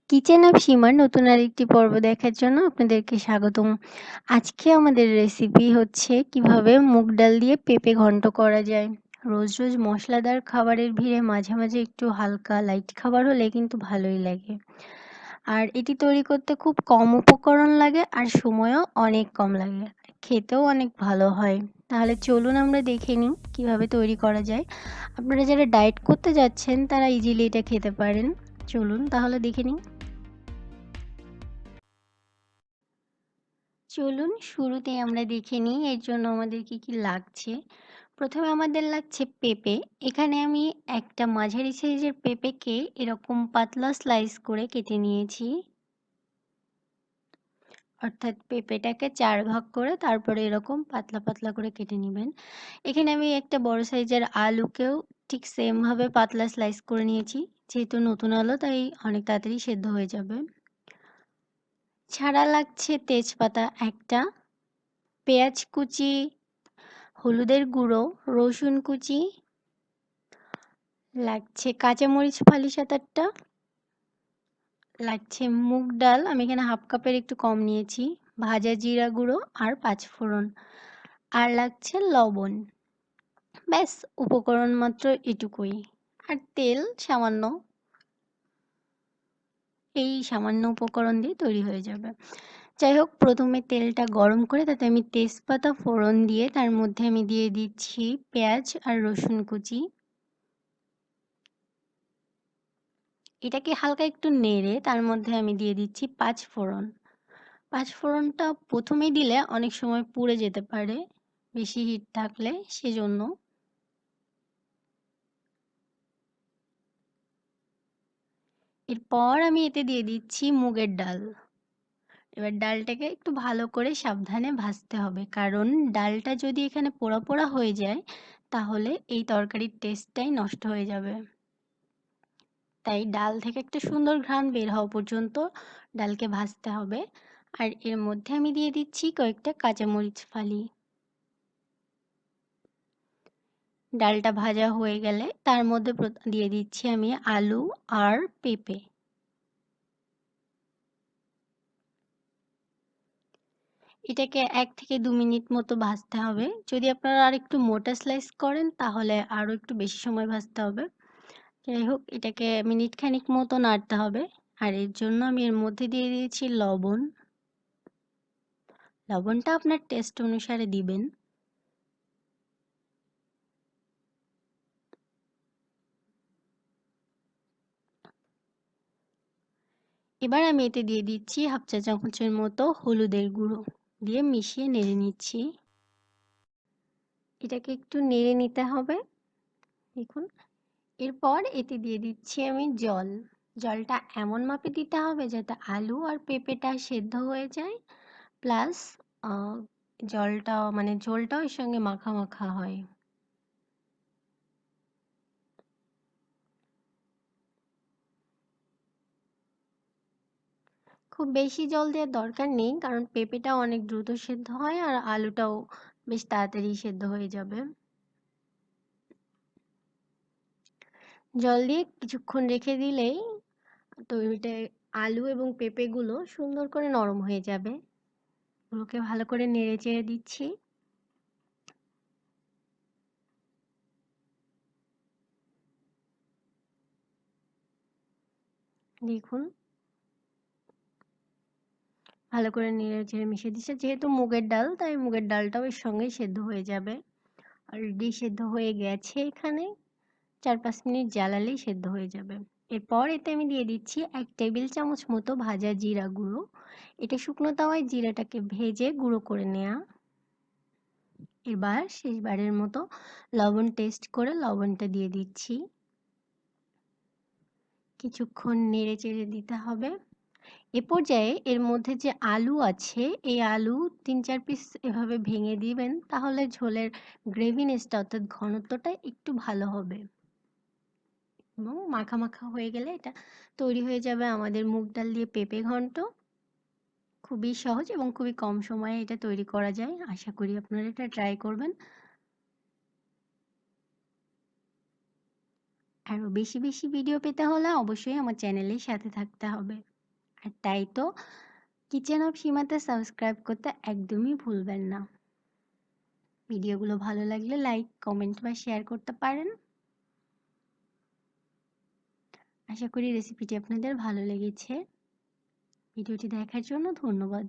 Kitchen of সীমার নতুন আরেকটি পর্ব দেখার জন্য আপনাদেরকে স্বাগতম। আজকে আমাদের রেসিপি হচ্ছে কিভাবে মুগ ডাল দিয়ে পেঁপে ঘন্ট করা যায়। রোজ রোজ মশলাদার খাবারের ভিড়ে মাঝে মাঝে একটু হালকা লাইট খাবার হলে কিন্তু ভালোই লাগে। আর এটি তৈরি করতে খুব কম উপকরণ লাগে আর সময়ও অনেক কম লাগে, খেতেও অনেক ভালো হয়। তাহলে চলুন আমরা দেখে নিই কিভাবে তৈরি করা যায়। আপনারা যারা ডায়েট করতে যাচ্ছেন তারা ইজিলি এটা খেতে পারেন। চলুন তাহলে দেখে নিই। চলুন শুরুতেই আমরা দেখে নিই এর জন্য আমাদের কি কি লাগছে। প্রথমে আমাদের লাগছে পেঁপে। এখানে আমি একটা মাঝারি সাইজের পেঁপেকে এরকম পাতলা স্লাইস করে কেটে নিয়েছি। অর্থাৎ পেঁপেটাকে 4 ভাগ করে তারপরে এরকম পাতলা পাতলা করে কেটে নেবেন। এখানে আমি একটা বড় সাইজের আলুকেও ঠিক সেম ভাবে পাতলা স্লাইস করে নিয়েছি। যেহেতু নতুন আলু তাই অনেক তাড়াতাড়ি সেদ্ধ হয়ে যাবে। ছাড়া লাগছে তেজপাতা একটা, পেঁয়াজ কুচি, হলুদের গুঁড়ো, রসুন কুচি, লাগছে কাঁচামরিচ ফালি 7-8টা, লাগছে মুগ ডাল, আমি এখানে হাফ কাপের একটু কম নিয়েছি, ভাজা জিরা গুঁড়ো আর 5 ফোড়ন, আর লাগছে লবণ। ব্যাস, উপকরণ মাত্র এটুকুই। আর তেল সামান্য। এই সামান্য উপকরণ দিয়ে তৈরি হয়ে যাবে। যাই হোক, প্রথমে তেলটা গরম করে তাতে আমি তেজপাতা ফোড়ন দিয়ে তার মধ্যে আমি দিয়ে দিচ্ছি পেঁয়াজ আর রসুন কুচি। এটাকে হালকা একটু নেড়ে তার মধ্যে আমি দিয়ে দিচ্ছি 5 ফোড়ন। 5 ফোড়নটা প্রথমেই দিলে অনেক সময় পুড়ে যেতে পারে বেশি হিট থাকলে, সেজন্য। এরপর আমি এতে দিয়ে দিচ্ছি মুগের ডাল। এবার ডালটাকে একটু ভালো করে সাবধানে ভাজতে হবে, কারণ ডালটা যদি এখানে পোড়া পোড়া হয়ে যায় তাহলে এই তরকারির টেস্টটাই নষ্ট হয়ে যাবে। তাই ডাল থেকে একটা সুন্দর ঘ্রাণ বের হওয়া পর্যন্ত ডালকে ভাজতে হবে। আর এর মধ্যে আমি দিয়ে দিচ্ছি কয়েকটা কাঁচামরিচ ফালি। ডালটা ভাজা হয়ে গেলে তার মধ্যে দিয়ে দিচ্ছি আমি আলু আর পেঁপে। এটাকে 1 থেকে 2 মিনিট মতো ভাজতে হবে। যদি আপনারা আর একটু মোটা স্লাইস করেন তাহলে আরও একটু বেশি সময় ভাজতে হবে। যাই হোক, এটাকে মিনিট খানিক মতো নাড়তে হবে। আর এর জন্য আমি এর মধ্যে দিয়ে দিয়েছি লবণ। লবণটা আপনার টেস্ট অনুসারে দিবেন। এবার আমি এতে দিয়ে দিচ্ছি হাফ চা চামচের মতো হলুদের গুঁড়ো, দিয়ে মিশিয়ে নেড়ে নিচ্ছি। এটাকে একটু নেড়ে নিতে হবে। দেখুন, এরপর এতে দিয়ে দিচ্ছি আমি জল। জলটা এমন মাপে দিতে হবে যাতে আলু আর পেঁপেটা সেদ্ধ হয়ে যায়, প্লাস জলটা মানে ঝোলটাও এর সঙ্গে মাখা মাখা হয়। খুব বেশি জল দেওয়ার দরকার নেই, কারণ পেঁপেটা অনেক দ্রুত সেদ্ধ হয় আর আলুটাও বেশ তাড়াতাড়ি সেদ্ধ হয়ে যাবে। জল দিয়ে কিছুক্ষণ রেখে দিলেই তৈরিতে আলু এবং পেঁপেগুলো সুন্দর করে নরম হয়ে যাবে। ওগুলোকে ভালো করে নেড়ে চেড়ে দিচ্ছি। দেখুন, ভালো করে নেড়ে চেড়ে মিশিয়ে দিচ্ছে। যেহেতু মুগের ডাল তাই মুগের ডালটাও এর সঙ্গে সেদ্ধ হয়ে যাবে। অলরেডি সেদ্ধ হয়ে গেছে এখানে। 4-5 মিনিট জ্বালালেই সেদ্ধ হয়ে যাবে। এরপর এতে আমি দিয়ে দিচ্ছি 1 টেবিল চামচ মতো ভাজা জিরা গুঁড়ো। এটা শুকনো তাওয়ায় জিরাটাকে ভেজে গুঁড়ো করে নেওয়া। এবার শেষবারের মতো লবণ টেস্ট করে লবণটা দিয়ে দিচ্ছি। কিছুক্ষণ নেড়ে চেড়ে দিতে হবে। এ পর্যায়ে এর মধ্যে যে আলু আছে এই আলু 3-4 পিস এভাবে ভেঙে দিবেন, তাহলে ঝোলের গ্রেভিনেসটা অর্থাৎ ঘনত্বটা একটু ভালো হবে এবং মাখা মাখা হয়ে গেলে এটা তৈরি হয়ে যাবে আমাদের মুগ ডাল দিয়ে পেঁপে ঘন্ট। খুবই সহজ এবং খুবই কম সময়ে এটা তৈরি করা যায়। আশা করি আপনারা এটা ট্রাই করবেন। আরও বেশি বেশি ভিডিও পেতে হলে অবশ্যই আমার চ্যানেলের সাথে থাকতে হবে। আর তাই তো কিচেন অফ সীমাতে সাবস্ক্রাইব করতে একদমই ভুলবেন না। ভিডিওগুলো ভালো লাগলে লাইক, কমেন্ট বা শেয়ার করতে পারেন। আশা করি রেসিপিটি আপনাদের ভালো লেগেছে। ভিডিওটি দেখার জন্য ধন্যবাদ।